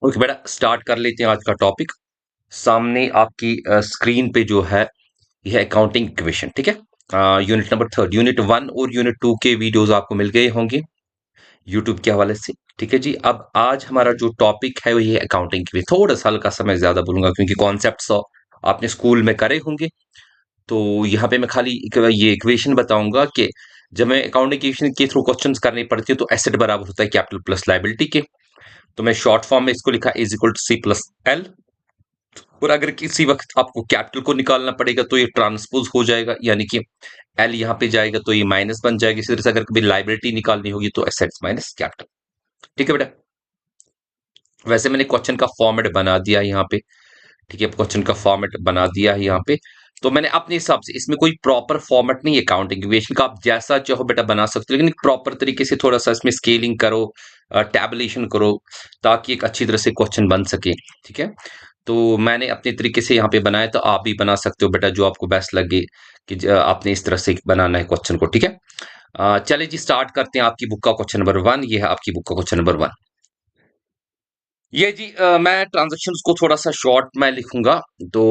Okay बेटा, start कर लेते हैं आज का टॉपिक। सामने आपकी स्क्रीन पे जो है यह अकाउंटिंग इक्वेशन, ठीक है। Unit number third, unit one और यूनिट टू के वीडियोस आपको मिल गए होंगे यूट्यूब के हवाले से। ठीक है जी, अब आज हमारा जो टॉपिक है वो ये अकाउंटिंग की। थोड़ा सा हल्का सा मैं ज्यादा बोलूंगा क्योंकि कॉन्सेप्ट आपने स्कूल में करे होंगे। तो यहाँ पे मैं खाली ये इक्वेशन बताऊंगा कि जब मैं अकाउंटिंग इक्वेशन के थ्रू क्वेश्चंस करनी पड़ती है तो एसेट बराबर होता है कैपिटल प्लस लाइबिलिटी के। तो मैं शॉर्ट फॉर्म में इसको लिखा is equal to C plus L. और अगर किसी वक्त आपको कैपिटल को निकालना पड़ेगा तो ये ट्रांसपोज हो जाएगा, यानी कि एल यहाँ पे जाएगा तो ये माइनस बन जाएगा। इसी तरह से अगर कभी लाइबिलिटी निकालनी होगी तो एसेट्स माइनस कैपिटल। ठीक है बेटा, वैसे मैंने क्वेश्चन का फॉर्मेट बना दिया यहाँ पे। ठीक है, क्वेश्चन का फॉर्मेट बना दिया है यहाँ पे। तो मैंने अपने हिसाब से, इसमें कोई प्रॉपर फॉर्मेट नहीं है अकाउंटिंग इक्वेशन का, आप जैसा चाहो बेटा बना सकते हो, लेकिन प्रॉपर तरीके से थोड़ा सा इसमें स्केलिंग करो, टैबुलेशन करो, ताकि एक अच्छी तरह से क्वेश्चन बन सके। ठीक है, तो मैंने अपने तरीके से यहाँ पे बनाया, तो आप भी बना सकते हो बेटा, जो आपको बेस्ट लगे कि आपने इस तरह से बनाना है क्वेश्चन को। ठीक है, चलिए जी स्टार्ट करते हैं। आपकी बुक का क्वेश्चन नंबर वन, ये है आपकी बुक का क्वेश्चन नंबर वन। ये जी मैं ट्रांजेक्शन को थोड़ा सा शॉर्ट में लिखूंगा। तो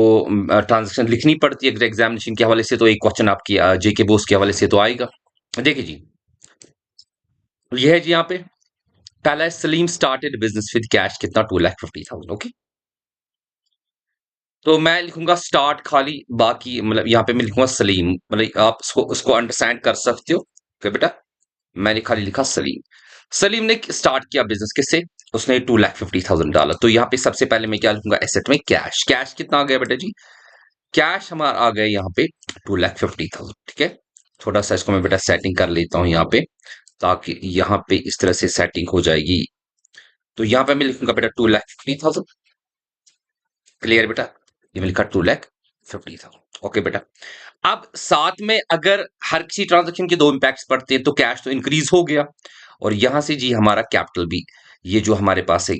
ट्रांजेक्शन लिखनी पड़ती है एग्जामिनेशन के हवाले से, तो एक क्वेश्चन आपकी जेके बोस के हवाले से तो आएगा। देखिए जी, ये है जी यहाँ पे, पहला है Salim started business with cash कितना, 2,50,000। ओके, तो मैं लिखूंगा स्टार्ट खाली, बाकी मतलब यहाँ पे मैं लिखूंगा सलीम, मतलब आप उसको उसको अंडरस्टैंड कर सकते हो। ओके बेटा, मैंने खाली लिखा सलीम। सलीम ने स्टार्ट किया बिजनेस किससे, उसने 2,50,000 डाला। तो यहाँ पे सबसे पहले मैं क्या लिखूंगा, एसेट में कैश। कैश कितना आ गया बेटा जी, कैश हमारा आ गया यहाँ पे 2,50,000। ठीक है, थोड़ा सा इसको मैं बेटा सेटिंग कर लेता हूँ यहाँ पे, ताकि यहाँ पे इस तरह से सेटिंग हो जाएगी। तो यहाँ पे मैं लिखूंगा बेटा 2,50,000। क्लियर बेटा, ये मैं लिखा 2,50,000। ओके बेटा, अब साथ में अगर हर किसी ट्रांजेक्शन के दो इंपैक्ट्स पड़ते हैं तो कैश तो इंक्रीज हो गया, और यहां से जी हमारा कैपिटल भी, ये जो हमारे पास है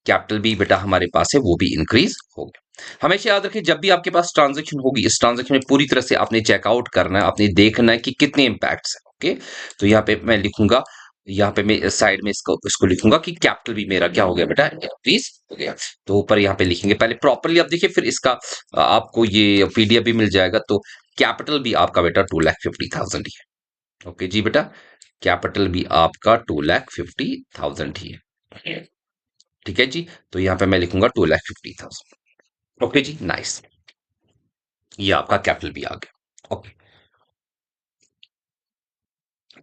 कैपिटल भी बेटा हमारे पास है, वो भी इंक्रीज हो गया। हमेशा याद रखें, जब भी आपके पास ट्रांजेक्शन होगी, इस ट्रांजेक्शन में पूरी तरह से आपने चेकआउट करना है, आपने देखना है कि कितने इंपैक्ट्स है। ओके, तो यहाँ पे मैं लिखूंगा, यहाँ पे मैं साइड में इसको इसको लिखूंगा कि कैपिटल भी मेरा क्या हो गया बेटा, इंक्रीज हो गया। तो ऊपर यहाँ पे लिखेंगे पहले प्रॉपरली, आप देखिए फिर इसका आपको ये पीडीएफ भी मिल जाएगा। तो कैपिटल भी आपका बेटा 2,50,000 ही है। ओके जी बेटा, कैपिटल भी आपका 2,50,000 ही है। ठीक है जी, तो यहाँ पे मैं लिखूंगा 2,50,000। ओके जी, नाइस, ये आपका कैपिटल भी आ गया। ओके,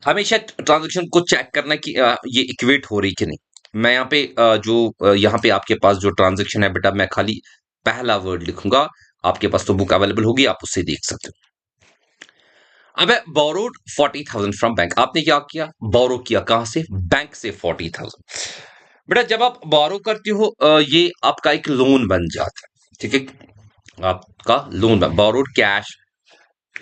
हमेशा ट्रांजेक्शन को चेक करना कि ये इक्वेट हो रही कि नहीं। मैं यहाँ पे यहाँ पे आपके पास जो ट्रांजेक्शन है बेटा, मैं खाली पहला वर्ड लिखूंगा। आपके पास तो बुक अवेलेबल होगी, आप उससे देख सकते हो। अब बोरोड 40,000 फ्रॉम बैंक, आपने क्या किया, बोरो किया कहां से, बैंक से 40,000। बेटा जब आप बोरो करते हो ये आपका एक लोन बन जाता है। ठीक है, आपका लोन, बोरोड कैश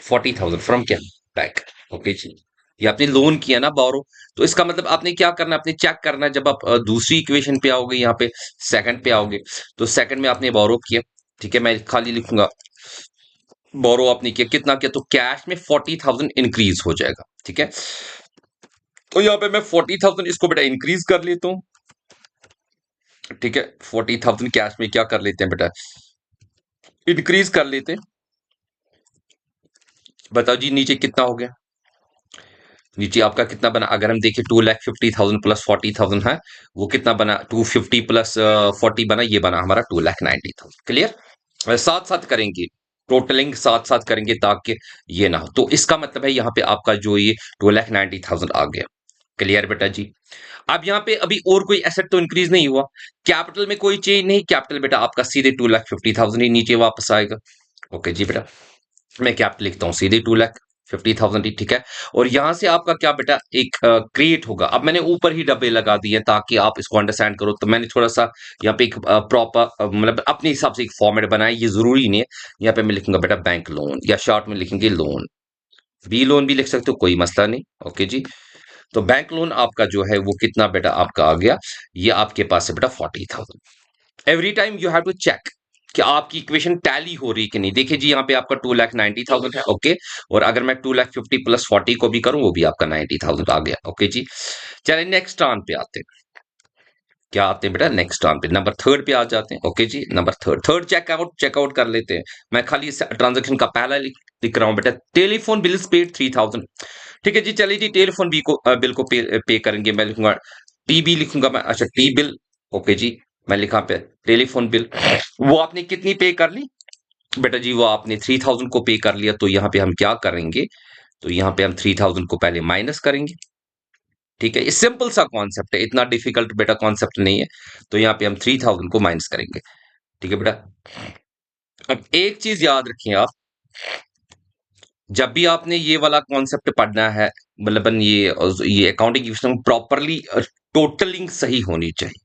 40,000 फ्रॉम क्या, बैंक। ओके जी, ये आपने लोन किया ना बोरो। तो इसका मतलब आपने क्या करना है, आपने चेक करना है, जब आप दूसरी इक्वेशन पे आओगे, यहाँ पे सेकंड पे आओगे, तो सेकंड में आपने बोरो किया। ठीक है, मैं खाली लिखूंगा बोरो आपने किया, कितना किया, तो कैश में 40,000 इंक्रीज हो जाएगा। ठीक है, तो यहाँ पे मैं 40,000 इसको बेटा इंक्रीज कर लेता हूँ। ठीक है, 40,000 कैश में क्या कर लेते हैं बेटा, इंक्रीज कर लेते हैं। बताओ जी नीचे कितना हो गया, नीचे आपका कितना बना, अगर हम देखें 2,50,000 प्लस 40,000 है, वो कितना बना, 250 प्लस 40 बना, ये बना हमारा 2,90,000। क्लियर, साथ साथ करेंगे, टोटलिंग साथ साथ करेंगे ताकि ये ना हो। तो इसका मतलब है यहाँ पे आपका जो ये 2,90,000 आ गया। क्लियर बेटा जी, अब यहाँ पे अभी और कोई एसेट तो इंक्रीज नहीं हुआ, कैपिटल में कोई चेंज नहीं, कैपिटल बेटा आपका सीधे 2,50,000 ही नीचे वापस आएगा। ओके जी बेटा, मैं कैपिटल लिखता हूँ सीधे 2,50,000 ही। ठीक है, और यहां से आपका क्या बेटा एक क्रिएट होगा। अब मैंने ऊपर ही डब्बे लगा दिए ताकि आप इसको अंडरस्टैंड करो, तो मैंने थोड़ा सा यहाँ पे एक प्रॉपर मतलब अपने हिसाब से एक फॉर्मेट बनाया, ये जरूरी नहीं है। यहाँ पे मैं लिखूंगा बेटा बैंक लोन, या शॉर्ट में लिखेंगे लोन, बी लोन भी लिख सकते हो, कोई मसला नहीं। ओके जी, तो बैंक लोन आपका जो है वो कितना बेटा आपका आ गया, ये आपके पास है बेटा 40,000। Every time you have to check कि आपकी इक्वेशन टैली हो रही कि नहीं। देखिए जी यहाँ पे आपका 2,90,000 है। ओके, और अगर मैं 2,50,000 प्लस 40 को भी करूं, वो भी आपका 90,000 आ गया। ओके जी, चलिए नेक्स्ट टर्न पे आते हैं। क्या आते हैं बेटा, नेक्स्ट ऑन पे नंबर थर्ड पे आ जाते हैं। ओके जी, नंबर थर्ड, थर्ड चेकआउट कर लेते हैं। मैं खाली इस ट्रांजेक्शन का पहला लिख रहा हूं बेटा, टेलीफोन बिल्स पेड 3000। ठीक है जी, चलिए जी, टेलीफोन बिल को पे करेंगे। मैं लिखूंगा टीबी, लिखूंगा मैं, अच्छा टी बिल। ओके जी, मैं लिखा पे टेलीफोन बिल। वो आपने कितनी पे कर ली बेटा जी, वो आपने 3000 को पे कर लिया। तो यहाँ पे हम क्या करेंगे, तो यहाँ पे हम 3000 को पहले माइनस करेंगे। ठीक है, ये सिंपल सा कॉन्सेप्ट है, इतना डिफिकल्ट बेटा कॉन्सेप्ट नहीं है। तो यहाँ पे हम 3000 को माइनस करेंगे। ठीक है बेटा, अब एक चीज याद रखें आप, जब भी आपने ये वाला कॉन्सेप्ट पढ़ना है, मतलब ये अकाउंटिंग इक्वेशन प्रॉपरली टोटलिंग सही होनी चाहिए।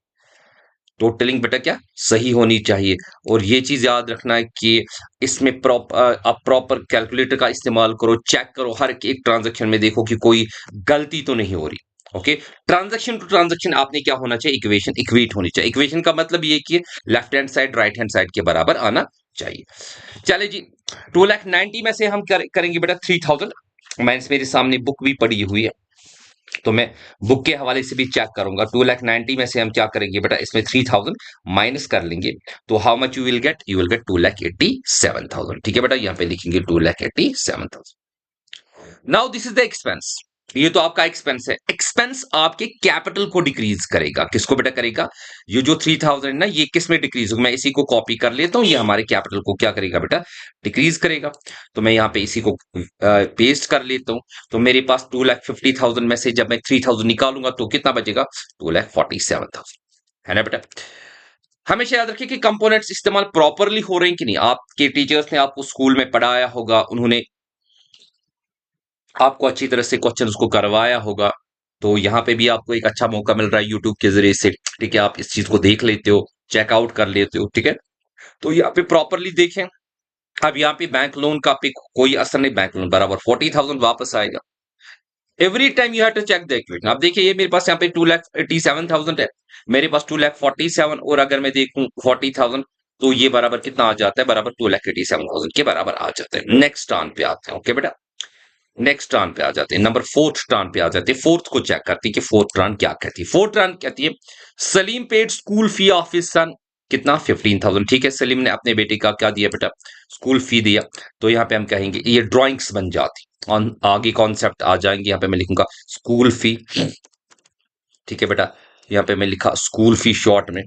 टोटलिंग बेटा क्या सही होनी चाहिए। और ये चीज याद रखना है कि इसमें आप प्रॉपर कैलकुलेटर का इस्तेमाल करो, चेक करो हर एक ट्रांजैक्शन में, देखो कि कोई गलती तो नहीं हो रही। ओके, ट्रांजैक्शन टू ट्रांजैक्शन आपने क्या होना चाहिए, इक्वेशन इक्वेट होनी चाहिए। इक्वेशन का मतलब ये कि left hand side right hand side के बराबर आना चाहिए। चले जी, 2,90,000 में से हम करेंगे बेटा 3000 माइनस। मेरे सामने बुक भी पड़ी हुई है, तो मैं बुक के हवाले से भी चेक करूंगा। 2,90,000 में से हम क्या करेंगे बेटा, इसमें 3000 माइनस कर लेंगे। तो how much you will get 2,87,000। ठीक है बेटा, यहाँ पे लिखेंगे 2,87,000। Now this is the expense. ये तो आपका एक्सपेंस है। एक्सपेंस आपके कैपिटल को डिक्रीज करेगा। किसको बेटा करेगा, ये जो 3000 है ना, ये किस में डिक्रीज होगा, मैं इसी को कॉपी कर लेता हूं, ये हमारे कैपिटल को क्या करेगा बेटा, डिक्रीज करेगा। तो मैं यहाँ पे इसी को पेस्ट कर लेता हूं। तो मेरे पास 2,50,000 में से जब मैं 3000 निकालूंगा तो कितना बचेगा, 2,47,000, है ना बेटा। हमेशा याद रखिए कि कंपोनेंट्स इस्तेमाल प्रॉपरली हो रहे हैं कि नहीं। आपके टीचर्स ने आपको स्कूल में पढ़ाया होगा, उन्होंने आपको अच्छी तरह से क्वेश्चंस को करवाया होगा। तो यहाँ पे भी आपको एक अच्छा मौका मिल रहा है यूट्यूब के जरिए से। ठीक है, आप इस चीज को देख लेते हो, चेकआउट कर लेते हो। ठीक है, तो यहाँ पे प्रॉपरली देखें। अब यहाँ पे बैंक लोन का पे कोई असर नहीं, बैंक लोन बराबर 40,000 वापस आएगा। Every time you have to check the equation. अब देखिए, ये मेरे पास यहाँ पे 2,87,000 है, मेरे पास 2,47,000, और अगर मैं देखूं 40,000, तो ये बराबर कितना आ जाता है, बराबर 2,87,000 के बराबर आ जाता है। नेक्स्ट टर्न पे आते हैं। ओके बेटा, नेक्स्ट टर्न पे आ जाते हैं, नंबर फोर्थ टर्न पे आ जाते हैं। फोर्थ को चेक करते हैं कि फोर्थ टर्न क्या कहती है। फोर्थ टर्न कहती है, Salim paid school fee of his son, कितना, 15,000। ठीक है, सलीम ने अपने बेटे का क्या दिया बेटा, स्कूल फी दिया। तो यहाँ पे हम कहेंगे ये ड्राइंग्स बन जाती, और आगे कॉन्सेप्ट आ जाएंगे। यहाँ पे मैं लिखूंगा स्कूल फी। ठीक है बेटा, यहाँ पे मैं लिखा स्कूल फी शॉर्ट में।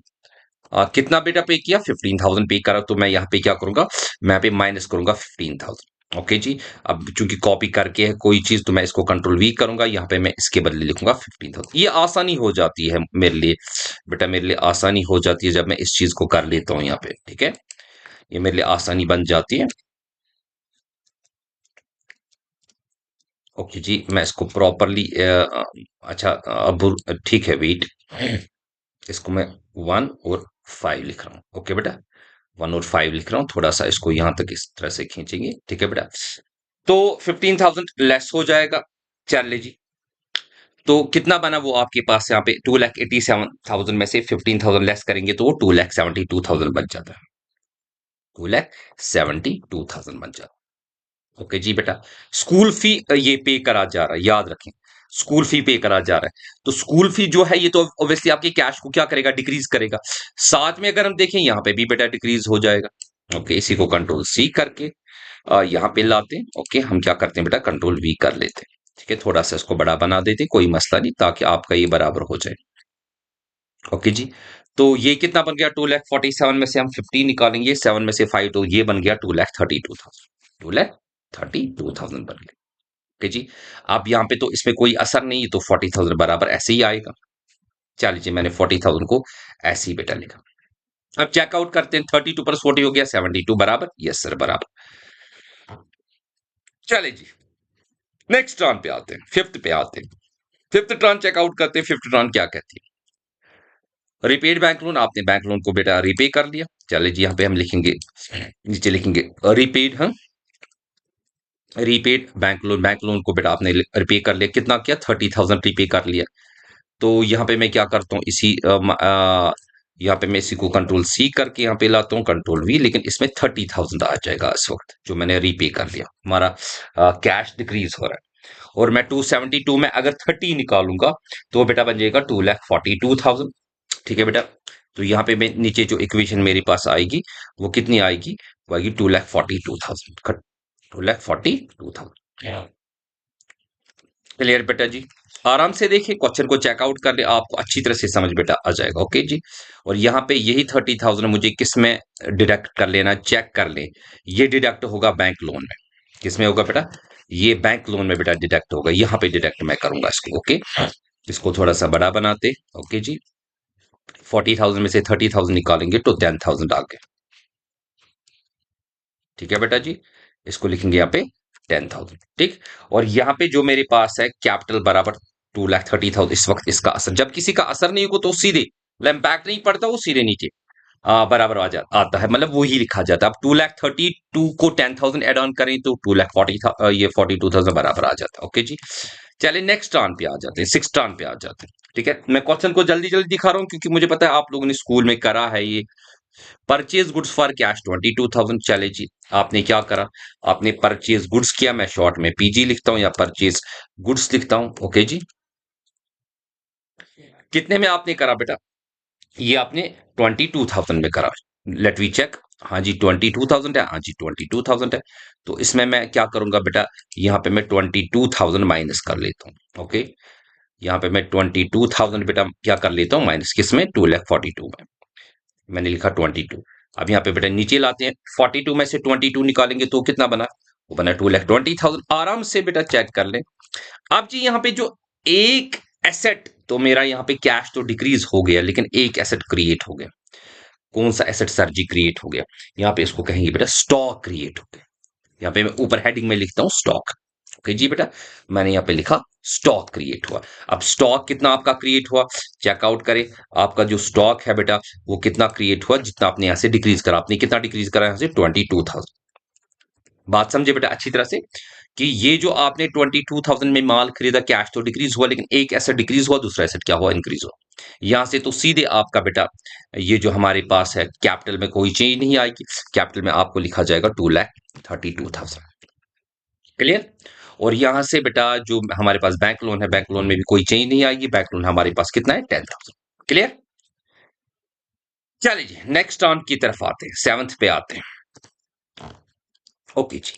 कितना बेटा पे किया, 15,000 पे करा। तो मैं यहाँ पे क्या करूंगा, मैं यहाँ पे माइनस करूंगा 15,000। ओके जी, अब चूंकि कॉपी करके है कोई चीज, तो मैं इसको कंट्रोल वी करूंगा, यहाँ पे मैं इसके बदले लिखूंगा 15,000। ये आसानी हो जाती है मेरे लिए बेटा, मेरे लिए आसानी हो जाती है जब मैं इस चीज को कर लेता हूँ यहाँ पे। ठीक है, ये मेरे लिए आसानी बन जाती है। ओके जी, मैं इसको प्रॉपरली, अच्छा अब ठीक है, वेट, इसको मैं 1 और 5 लिख रहा हूँ। ओके बेटा, 1 और 5 लिख रहा हूँ, थोड़ा सा इसको यहां तक इस तरह से खींचेंगे। ठीक है बेटा, तो 15,000 लेस हो जाएगा। चल जी, तो कितना बना वो आपके पास, यहाँ पे 2,87,000 में से 15,000 लेस करेंगे तो वो 2,72,000 बन जाता है। 2,72,000 बन जाता है। ओके जी बेटा, स्कूल फी ये पे करा जा रहा है, याद रखें, स्कूल फी पे करा जा रहा है। तो स्कूल फी जो है, ये तो ऑब्वियसली आपके कैश को क्या करेगा, डिक्रीज करेगा। साथ में अगर हम देखें, यहाँ पे भी बेटा डिक्रीज हो जाएगा। ओके, इसी को कंट्रोल सी करके यहाँ पे लाते हैं। ओके, हम क्या करते हैं बेटा, कंट्रोल वी कर लेते हैं। ठीक है, थोड़ा सा इसको बड़ा बना देते हैं, कोई मसला नहीं, ताकि आपका ये बराबर हो जाए। ओके जी, तो ये कितना बन गया, 2,47,000 में से हम 15 निकालेंगे, 7 में से 5, तो ये बन गया 2,32,000। 2,32,000 बन गया। ओके जी, अब यहाँ पे तो इसमें कोई असर नहीं है, तो 40,000 बराबर ऐसे ही आएगा। चलिए, मैंने 40,000 को ऐसे ही बेटा लिखा। अब चेकआउट करते हैं, 32 प्लस 40 हो गया 72 बराबर, यस सर बराबर। चले जी, नेक्स्ट टर्न पे आते हैं, फिफ्थ पे आते हैं। फिफ्थ टर्न चेकआउट करते हैं। फिफ्थ टर्न क्या कहती है, रिपेड बैंक लोन, आपने बैंक लोन को बेटा रिपे कर लिया। चले जी, यहाँ पे हम लिखेंगे, नीचे लिखेंगे रिपेड, हाँ, रीपेड बैंक लोन को बेटा आपने रिपे कर लिया। कितना किया, 30,000 रिपे कर लिया। तो यहाँ पे मैं क्या करता हूँ, यहाँ पे मैं इसी को कंट्रोल सी करके यहाँ पे लाता हूँ, कंट्रोल वी, लेकिन इसमें 30,000 आ जाएगा इस वक्त, जो मैंने रीपे कर लिया। हमारा कैश डिक्रीज हो रहा है। और मैं 272 में अगर 30 निकालूंगा, तो बेटा बन जाएगा 2,42,000। ठीक है बेटा। तो यहाँ पे मैं नीचे जो इक्वेशन मेरे पास आएगी वो कितनी आएगी, वो आएगी 2,42,000, 2,42,000। क्लियर बेटा जी। आराम से देखिए, क्वेश्चन को चेकआउट कर ले, आपको अच्छी तरह से समझ बेटा आ जाएगा। ओके जी। और यहाँ पे यही 30,000 मुझे किस में डिडक्ट कर लेना, चेक कर ले। ये डिडक्ट होगा बैंक लोन में। किस में होगा बेटा, ये बैंक लोन में बेटा डिडक्ट होगा, यहाँ पे डिडक्ट मैं करूंगा इसको। ओके, इसको थोड़ा सा बड़ा बनाते। ओके जी। 40,000 में से 30,000 निकालेंगे तो 10,000 आ गए। ठीक है बेटा जी, इसको लिखेंगे यहाँ पे 10,000। ठीक। और यहाँ पे जो मेरे पास है कैपिटल बराबर 2,30,000, इस वक्त इसका असर, जब किसी का असर नहीं होगा तो सीधे इम्पैक्ट नहीं पड़ता, वो सीधे नीचे बराबर आता है, मतलब वही लिखा जाता है। अब 2,32 को 10,000 एड ऑन करें तो 2,40, ये 42,000 बराबर आ जाता है। ओके जी। चलिए नेक्स्ट टर्न पे आ जाते हैं, सिक्स टर्न पे आ जाते हैं। ठीक है, मैं क्वेश्चन को जल्दी जल्दी दिखा रहा हूँ क्योंकि मुझे पता है आप लोगों ने स्कूल में करा है ये। Purchase goods for cash 22,000। चले जी, आपने क्या करा, आपने परचेज गुड्स किया, मैं शॉर्ट में पीजी लिखता हूं या परचेज गुड्स लिखता हूं। ओके जी। कितने में आपने करा बेटा, ये आपने 22,000 में करा। Let we check. हाँ जी 22,000 है, हाँ जी 22,000 है। तो इसमें मैं क्या करूंगा बेटा, यहाँ पे मैं 22,000 माइनस कर लेता हूँ। ओके, यहाँ पे मैं 22,000 बेटा क्या कर लेता हूँ माइनस, किसमें, 2,42 में। मैंने लिखा 22। अब यहाँ पे बेटा नीचे लाते हैं, 42 में से 22 निकालेंगे तो कितना बना, वो बना 2,20,000। आराम से बेटा चेक कर लें। अब जी यहाँ पे जो एक एसेट, तो मेरा यहाँ पे कैश तो डिक्रीज हो गया लेकिन एक एसेट क्रिएट हो गया। कौन सा एसेट सर जी क्रिएट हो गया, यहाँ पे इसको कहेंगे बेटा स्टॉक क्रिएट हो गया। यहाँ पे मैं ऊपर हेडिंग में लिखता हूँ स्टॉक। ओके जी बेटा, मैंने यहाँ पे लिखा स्टॉक क्रिएट हुआ। अब स्टॉक कितना आपका क्रिएट हुआ, चेकआउट करें। आपका जो स्टॉक है बेटा वो कितना क्रिएट हुआ, जितना आपने यहाँ से डिक्रीज करा, आपने कितना डिक्रीज करा यहाँ से 22,000। बात समझे बेटा अच्छी तरह से, कि ये जो आपने 22,000 में माल खरीदा, कैश तो डिक्रीज हुआ लेकिन एक एसेट डिक्रीज हुआ, दूसरा एसेट क्या हुआ, इंक्रीज हुआ। यहां से तो सीधे आपका बेटा ये जो हमारे पास है कैपिटल में कोई चेंज नहीं आएगी, कैपिटल में आपको लिखा जाएगा 2,32,000। क्लियर। और यहां से बेटा जो हमारे पास बैंक लोन है, बैंक लोन में भी कोई चेंज नहीं आएगी, बैंक लोन हमारे पास कितना है 10,000। क्लियर। चलिए जी नेक्स्ट टर्म की तरफ आते हैं, सेवंथ पे आते हैं। ओके जी,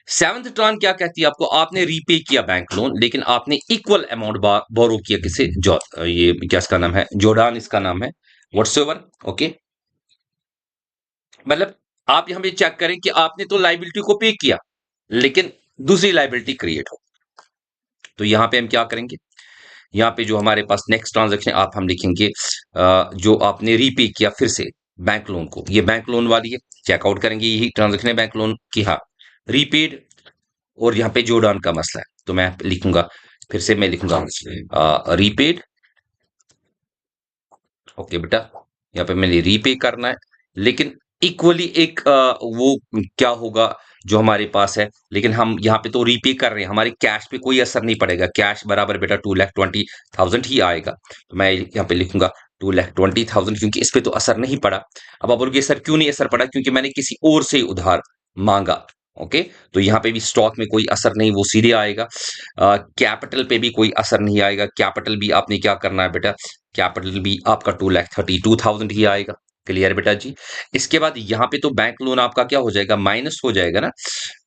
सेवंथ टर्न क्या कहती है आपको, आपने रीपे किया बैंक लोन लेकिन आपने इक्वल अमाउंट बोरो किया किसे, जो ये क्या इसका नाम है, जोडान इसका नाम है, व्हाट्सएवर। ओके, मतलब आप यहां पे चेक करें कि आपने तो लाइबिलिटी को पे किया लेकिन दूसरी लाइबिलिटी क्रिएट हो। तो यहां पे हम क्या करेंगे, यहाँ पे जो हमारे पास नेक्स्ट ट्रांजेक्शन आप हम लिखेंगे जो आपने रीपे किया फिर से बैंक लोन को, ये बैंक लोन वाली है, चेकआउट करेंगे, यही ट्रांजेक्शन है बैंक लोन की। हाँ, रीपेड। और यहाँ पे जोड़ान का मसला है तो मैं लिखूंगा, फिर से मैं लिखूंगा रीपेड। ओके बेटा, यहाँ पे मैंने रीपे करना है लेकिन इक्वली एक वो क्या होगा जो हमारे पास है, लेकिन हम यहाँ पे तो रीपे कर रहे हैं, हमारे कैश पे कोई असर नहीं पड़ेगा, कैश बराबर बेटा 2,20,000 ही आएगा। तो मैं यहाँ पे लिखूंगा 2,20,000 क्योंकि इस पे तो असर नहीं पड़ा। अब आप बोलोगे सर क्यों नहीं असर पड़ा, क्योंकि मैंने किसी और से उधार मांगा। ओके, तो यहाँ पे भी स्टॉक में कोई असर नहीं, वो सीधे आएगा। कैपिटल पे भी कोई असर नहीं आएगा, कैपिटल भी आपने क्या करना है बेटा, कैपिटल भी आपका 2,32,000 ही आएगा। क्लियर बेटा जी। इसके बाद यहाँ पे तो बैंक लोन आपका क्या हो जाएगा, माइनस हो जाएगा ना,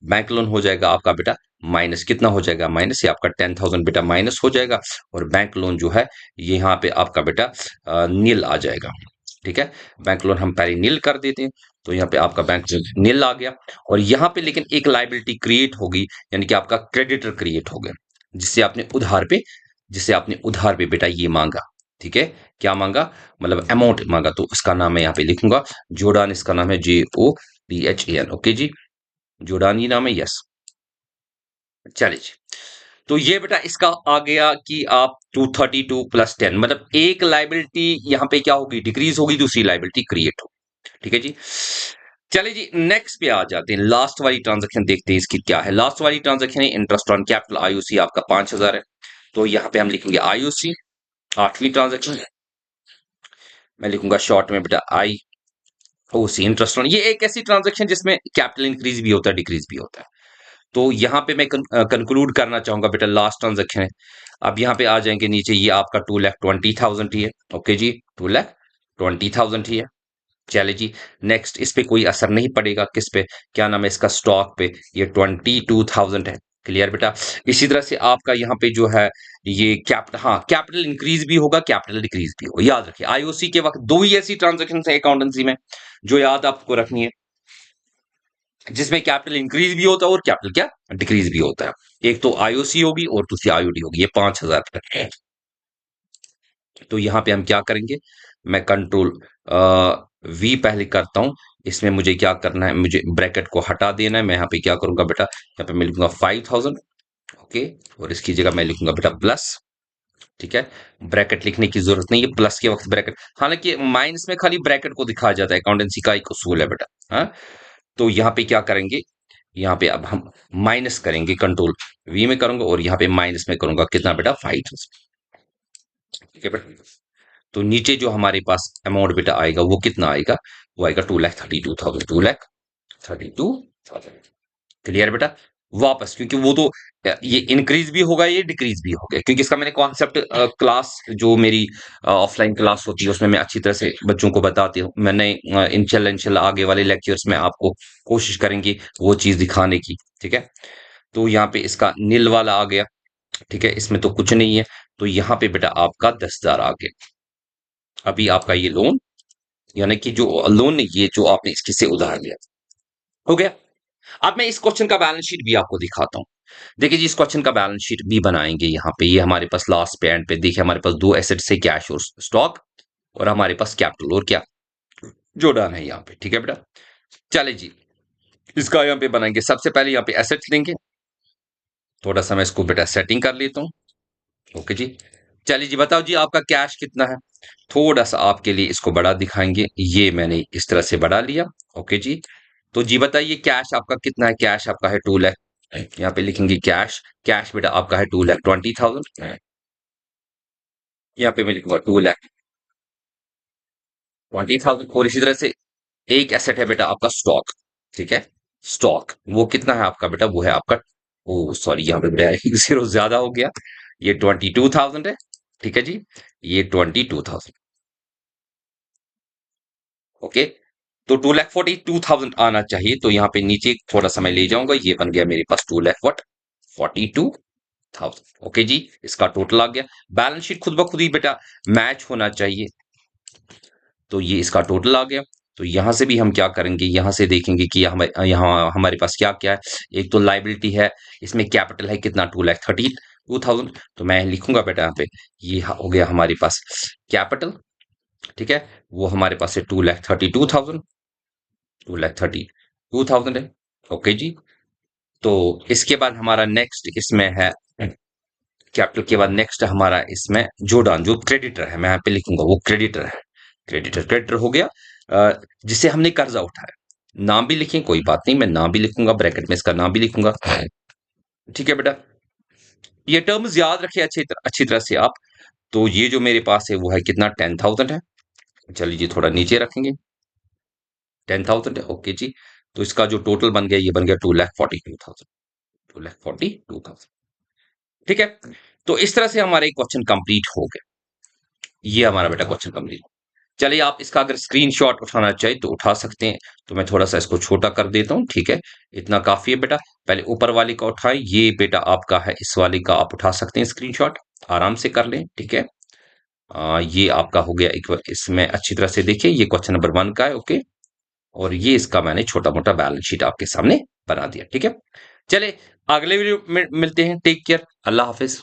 बैंक लोन हो जाएगा आपका बेटा माइनस, कितना हो जाएगा माइनस, ये आपका 10,000 बेटा माइनस हो जाएगा। और बैंक लोन जो है ये यहाँ पे आपका बेटा नील आ जाएगा। ठीक है, बैंक लोन हम पहले नील कर देते हैं, तो यहाँ पे आपका बैंक नील आ गया। और यहाँ पे लेकिन एक लाइबिलिटी क्रिएट होगी, यानी कि आपका क्रेडिटर क्रिएट हो गया, जिससे आपने उधार पे, जिससे आपने उधार पे बेटा ये मांगा। ठीक है, क्या मांगा, मतलब अमाउंट मांगा, तो इसका नाम मैं यहाँ पे लिखूंगा जोडान, इसका नाम है JODHAN। ओके जी, जोडान ही नाम है, यस। चलिए जी, तो ये बेटा इसका आ गया कि आप 232 प्लस 10, मतलब एक लाइबिलिटी यहाँ पे क्या होगी, डिक्रीज होगी, दूसरी लाइबिलिटी क्रिएट होगी। ठीक है जी। चलिए जी नेक्स्ट पे आ जाते हैं, लास्ट वाली ट्रांजेक्शन देखते हैं इसकी क्या है। लास्ट वाली ट्रांजेक्शन है इंटरेस्ट ऑन कैपिटल, आईओसी आपका 5,000 है, तो यहाँ पे हम लिखेंगे आईओसी। आठवीं ट्रांजेक्शन मैं लिखूंगा शॉर्ट में बेटा आई ओ सी, इंटरेस्ट ऑन। ये एक ऐसी ट्रांजेक्शन जिसमें कैपिटल इंक्रीज भी होता है, डिक्रीज भी होता है। तो यहाँ पे मैं कंक्लूड करना चाहूंगा बेटा, लास्ट ट्रांजेक्शन है। अब यहाँ पे आ जाएंगे नीचे, ये आपका 2,20,000 ही है। ओके जी, 2,20,000 20,000 ही है। चले जी, नेक्स्ट इस पे कोई असर नहीं पड़ेगा, किस पे, क्या नाम है इसका, स्टॉक पे, ये 22,000 है। क्लियर बेटा। इसी तरह से आपका यहाँ पे जो है ये कैपिटल, हाँ कैपिटल इंक्रीज भी होगा, कैपिटल डिक्रीज भी होगा, याद रखिए आईओसी के वक्त दो ही ऐसी ट्रांजेक्शन है अकाउंटेंसी में जो याद आपको रखनी है, जिसमें कैपिटल इंक्रीज भी होता है और कैपिटल क्या डिक्रीज भी होता है। एक तो आईओसी होगी और दूसरी आईओडी होगी, ये 5,000 तक है। तो यहाँ पे हम क्या करेंगे, मैं कंट्रोल वी पहले करता हूं। इसमें मुझे क्या करना है, मुझे ब्रैकेट को हटा देना है। मैं यहाँ पे क्या करूंगा बेटा, यहाँ पे मैं लिखूंगा 5,000। ओके, और इसकी जगह मैं लिखूंगा बेटा प्लस। ठीक है, ब्रैकेट लिखने की जरूरत नहीं है प्लस के वक्त ब्रैकेट, हालांकि माइनस में खाली ब्रैकेट को दिखाया जाता है, अकाउंटेंसी का एक उसूल है बेटा। हाँ, तो यहाँ पे क्या करेंगे, यहाँ पे अब हम माइनस करेंगे, कंट्रोल वी में करूंगा और यहाँ पे माइनस में करूंगा कितना बेटा, 5,000। ठीक है बेटा। तो नीचे जो हमारे पास अमाउंट बेटा आएगा वो कितना आएगा, वो आएगा 2,32,000, 2,32,000। क्लियर बेटा। वापस, क्योंकि वो तो ये इंक्रीज भी होगा, ये डिक्रीज भी होगा, क्योंकि इसका मैंने कॉन्सेप्ट क्लास जो मेरी ऑफलाइन क्लास होती है उसमें मैं अच्छी तरह से बच्चों को बताती हूँ। मैंने इंशाल्लाह आगे वाले लेक्चर्स में आपको कोशिश करेंगे वो चीज दिखाने की। ठीक है, तो यहाँ पे इसका नील वाला आ गया। ठीक है, इसमें तो कुछ नहीं है, तो यहाँ पे बेटा आपका 10,000 आ गया। अभी आपका ये लोन, यानी कि जो लोन नहीं, ये जो आपने इसकी से उधार लिया, हो गया। अब मैं इस क्वेश्चन का बैलेंस शीट भी आपको दिखाता हूँ। देखिए जी, इस क्वेश्चन का बैलेंस शीट भी बनाएंगे यहाँ पे। ये हमारे पास लास्ट पे एंड पे देखिए, हमारे पास दो एसेट से कैश और स्टॉक, और हमारे पास कैपिटल और क्या जोड़ान है यहाँ पे। ठीक है बेटा, चले जी, इसका यहाँ पे बनाएंगे। सबसे पहले यहाँ पे एसेट्स लेंगे, थोड़ा सा मैं इसको बेटा सेटिंग कर लेता हूँ। ओके जी, चलिए जी, बताओ जी आपका कैश कितना है। थोड़ा सा आपके लिए इसको बड़ा दिखाएंगे, ये मैंने इस तरह से बढ़ा लिया। ओके जी, तो जी बताइए कैश आपका कितना है। कैश आपका है 2 लाख। यहाँ पे लिखेंगे कैश, कैश बेटा आपका है 2,20,000। यहाँ पे मैं लिखूंगा 2,20,000। और इसी तरह से एक एसेट है बेटा आपका स्टॉक। ठीक है, स्टॉक वो कितना है आपका बेटा, वो है आपका, ओ सॉरी यहाँ पे बेटा एक जीरो ज्यादा हो गया, ये 22,000 है। ठीक है जी, ये 22,000। ओके, तो 2,42,000 आना चाहिए, तो यहाँ पे नीचे थोड़ा सा मैं ले जाऊंगा, ये बन गया मेरे पास 2,42,000। ओके जी, इसका टोटल आ गया। बैलेंस शीट खुद ब खुद ही बेटा मैच होना चाहिए, तो ये इसका टोटल आ गया। तो यहां से भी हम क्या करेंगे, यहां से देखेंगे कि यहाँ हमारे पास क्या क्या है। एक तो लाइबिलिटी है, इसमें कैपिटल है कितना, 2,32,000। तो मैं लिखूंगा बेटा यहाँ पे, ये हो गया हमारे पास कैपिटल। ठीक है, वो हमारे पास है 2,32,000, 2,32,000 है। ओके जी, तो इसके बाद हमारा नेक्स्ट इसमें है कैपिटल के बाद नेक्स्ट हमारा इसमें जोडान, जो क्रेडिटर है, मैं यहाँ पे लिखूंगा वो क्रेडिटर है। क्रेडिटर, क्रेडिटर हो गया जिसे हमने कर्जा उठाया। नाम भी लिखें, कोई बात नहीं, मैं नाम भी लिखूंगा, ब्रैकेट में इसका नाम भी लिखूंगा। ठीक है बेटा, ये टर्म्स याद रखिए अच्छी तरह से आप। तो ये जो मेरे पास है वो है कितना, 10,000 है। चलिए जी, थोड़ा नीचे रखेंगे, 10,000 है। ओके जी, तो इसका जो टोटल बन गया, ये बन गया 2,42,000, 2,42,000। ठीक है, तो इस तरह से हमारा एक क्वेश्चन कंप्लीट हो गया। ये हमारा बेटा क्वेश्चन कंप्लीट। चलिए, आप इसका अगर स्क्रीनशॉट उठाना चाहिए तो उठा सकते हैं, तो मैं थोड़ा सा इसको छोटा कर देता हूँ। ठीक है, इतना काफी है बेटा। पहले ऊपर वाले का उठाएं, ये बेटा आपका है, इस वाले का आप उठा सकते हैं स्क्रीनशॉट, आराम से कर लें। ठीक है, ये आपका हो गया। एक बार इसमें अच्छी तरह से देखिए, ये क्वेश्चन नंबर 1 का है। ओके, और ये इसका मैंने छोटा मोटा बैलेंस शीट आपके सामने बना दिया। ठीक है, चले अगले वीडियो में मिलते हैं। टेक केयर, अल्लाह हाफिज।